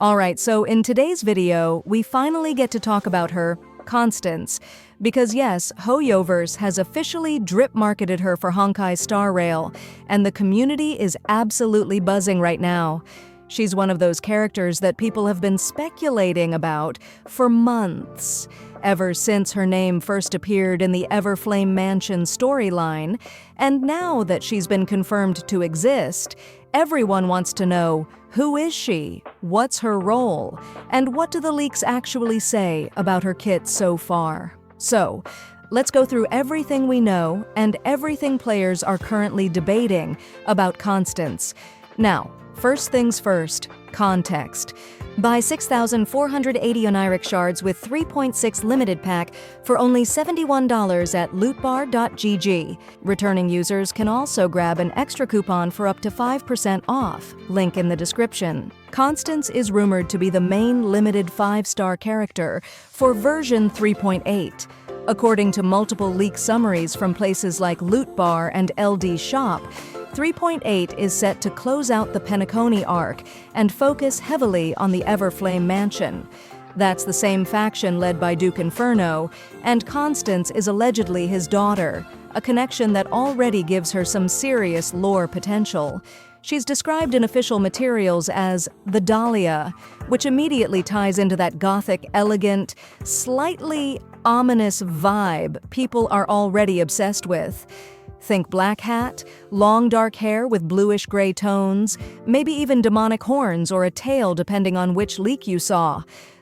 Alright, so in today's video, we finally get to talk about her, Constance. Because yes, Hoyoverse has officially drip-marketed her for Honkai Star Rail, and the community is absolutely buzzing right now. She's one of those characters that people have been speculating about for months, ever since her name first appeared in the Everflame Mansion storyline, and now that she's been confirmed to exist, everyone wants to know, who is she, what's her role, and what do the leaks actually say about her kit so far? So, let's go through everything we know and everything players are currently debating about Constance. Now, first things first, context. Buy 6,480 Oniric shards with 3.6 limited pack for only $71 at lootbar.gg. Returning users can also grab an extra coupon for up to 5% off, link in the description. Constance is rumored to be the main limited 5-star character for version 3.8. According to multiple leak summaries from places like Lootbar and LD Shop, 3.8 is set to close out the Penacony arc and focus heavily on the Everflame Mansion. That's the same faction led by Duke Inferno, and Constance is allegedly his daughter, a connection that already gives her some serious lore potential. She's described in official materials as the DAHLIA, which immediately ties into that gothic, elegant, slightly ominous vibe people are already obsessed with. Think black hat, long dark hair with bluish-gray tones, maybe even demonic horns or a tail depending on which leak you saw.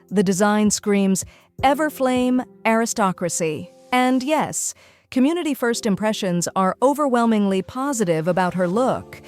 The design screams Everflame aristocracy. And yes, community first impressions are overwhelmingly positive about her look.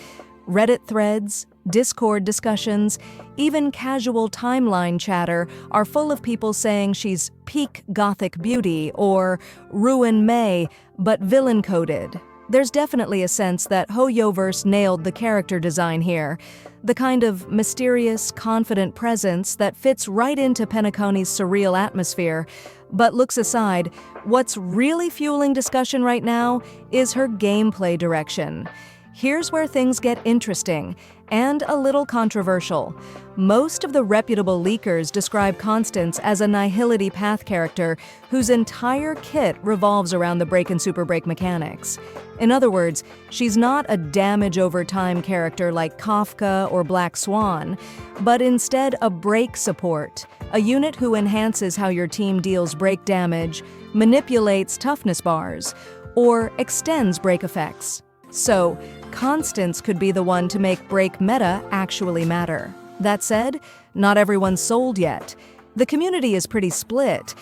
Reddit threads, Discord discussions, even casual timeline chatter are full of people saying she's peak gothic beauty or Ruin May, but villain-coded. There's definitely a sense that Hoyoverse nailed the character design here, the kind of mysterious, confident presence that fits right into Penacony's surreal atmosphere. But looks aside, what's really fueling discussion right now is her gameplay direction. Here's where things get interesting and a little controversial. Most of the reputable leakers describe Constance as a nihility path character whose entire kit revolves around the break and super break mechanics. In other words, she's not a damage over time character like Kafka or Black Swan, but instead a break support, a unit who enhances how your team deals break damage, manipulates toughness bars, or extends break effects. So, Constance could be the one to make break meta actually matter. That said, not everyone's sold yet. The community is pretty split.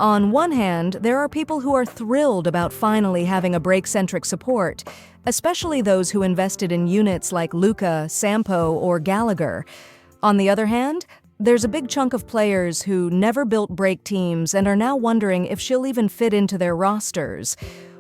On one hand, there are people who are thrilled about finally having a break-centric support, especially those who invested in units like Luca, Sampo, or Gallagher. On the other hand, there's a big chunk of players who never built break teams and are now wondering if she'll even fit into their rosters.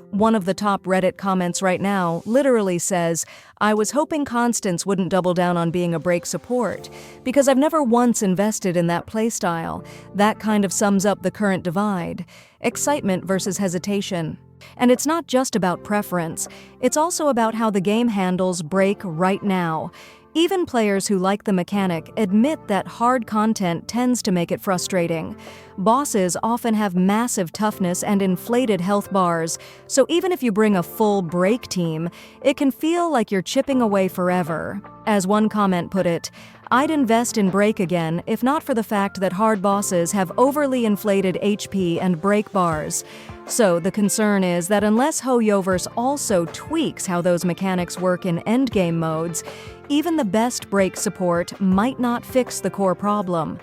One of the top Reddit comments right now literally says, "I was hoping Constance wouldn't double down on being a break support, because I've never once invested in that playstyle. That kind of sums up the current divide. Excitement versus hesitation." And it's not just about preference, it's also about how the game handles break right now. Even players who like the mechanic admit that hard content tends to make it frustrating. Bosses often have massive toughness and inflated health bars, so even if you bring a full break team, it can feel like you're chipping away forever. As one comment put it, "I'd invest in break again if not for the fact that hard bosses have overly inflated HP and break bars." So the concern is that unless Hoyoverse also tweaks how those mechanics work in endgame modes, even the best break support might not fix the core problem.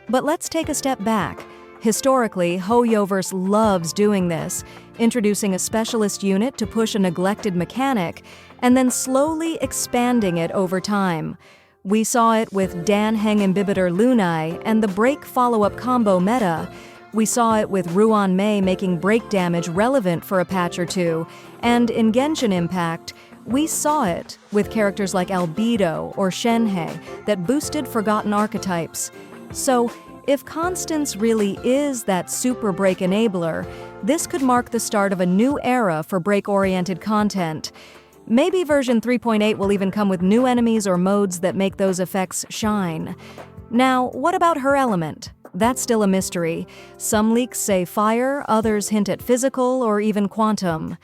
But let's take a step back. Historically, Hoyoverse loves doing this, introducing a specialist unit to push a neglected mechanic, and then slowly expanding it over time. We saw it with Dan Heng Imbibitor Lunai and the break follow-up combo meta. We saw it with Ruan Mei making break damage relevant for a patch or two, and in Genshin Impact, we saw it with characters like Albedo or Shenhe that boosted forgotten archetypes. So, if Constance really is that super break enabler, this could mark the start of a new era for break-oriented content. Maybe version 3.8 will even come with new enemies or modes that make those effects shine. Now, what about her element? That's still a mystery. Some leaks say fire, others hint at physical or even quantum.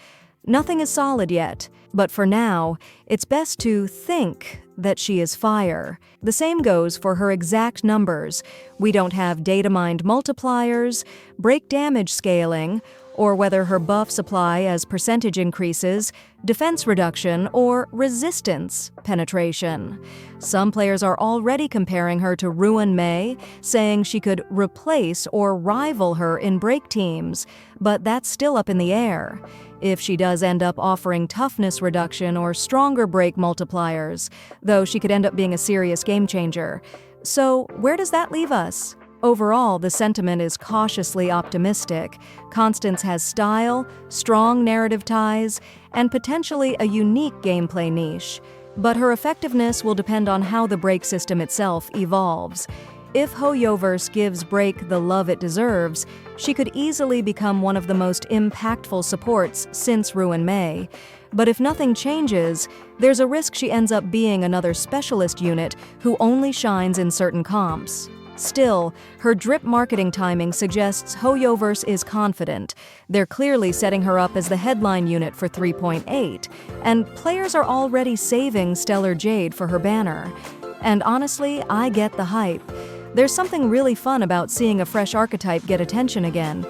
Nothing is solid yet, but for now, it's best to think that she is fire. The same goes for her exact numbers. We don't have data-mined multipliers, break damage scaling, or whether her buffs apply as percentage increases, defense reduction, or resistance penetration. Some players are already comparing her to Ruin Mei, saying she could replace or rival her in break teams, but that's still up in the air. If she does end up offering toughness reduction or stronger break multipliers, though she could end up being a serious game changer. So where does that leave us? Overall, the sentiment is cautiously optimistic. Constance has style, strong narrative ties, and potentially a unique gameplay niche. But her effectiveness will depend on how the break system itself evolves. If Hoyoverse gives break the love it deserves, she could easily become one of the most impactful supports since Ruin Mei. But if nothing changes, there's a risk she ends up being another specialist unit who only shines in certain comps. Still, her drip marketing timing suggests Hoyoverse is confident. They're clearly setting her up as the headline unit for 3.8, and players are already saving Stellar Jade for her banner. And honestly, I get the hype. There's something really fun about seeing a fresh archetype get attention again.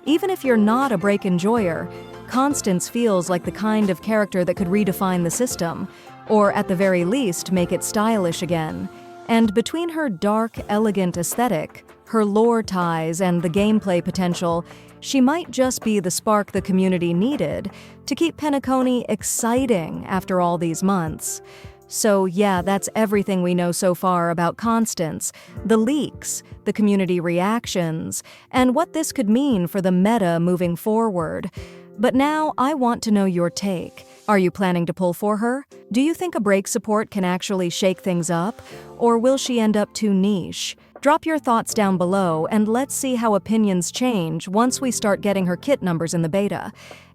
Even if you're not a break enjoyer, Constance feels like the kind of character that could redefine the system, or at the very least make it stylish again. And between her dark, elegant aesthetic, her lore ties, and the gameplay potential, she might just be the spark the community needed to keep Penacony exciting after all these months. So yeah, that's everything we know so far about Constance, the leaks, the community reactions, and what this could mean for the meta moving forward. But now I want to know your take. Are you planning to pull for her? Do you think a break support can actually shake things up? Or will she end up too niche? Drop your thoughts down below and let's see how opinions change once we start getting her kit numbers in the beta.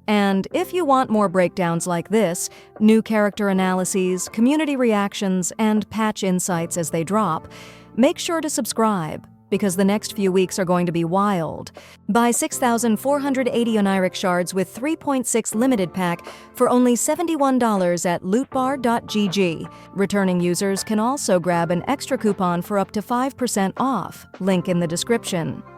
And if you want more breakdowns like this, new character analyses, community reactions, and patch insights as they drop, make sure to subscribe, because the next few weeks are going to be wild. Buy 6,480 Oniric shards with 3.6 limited pack for only $71 at lootbar.gg. Returning users can also grab an extra coupon for up to 5% off. Link in the description.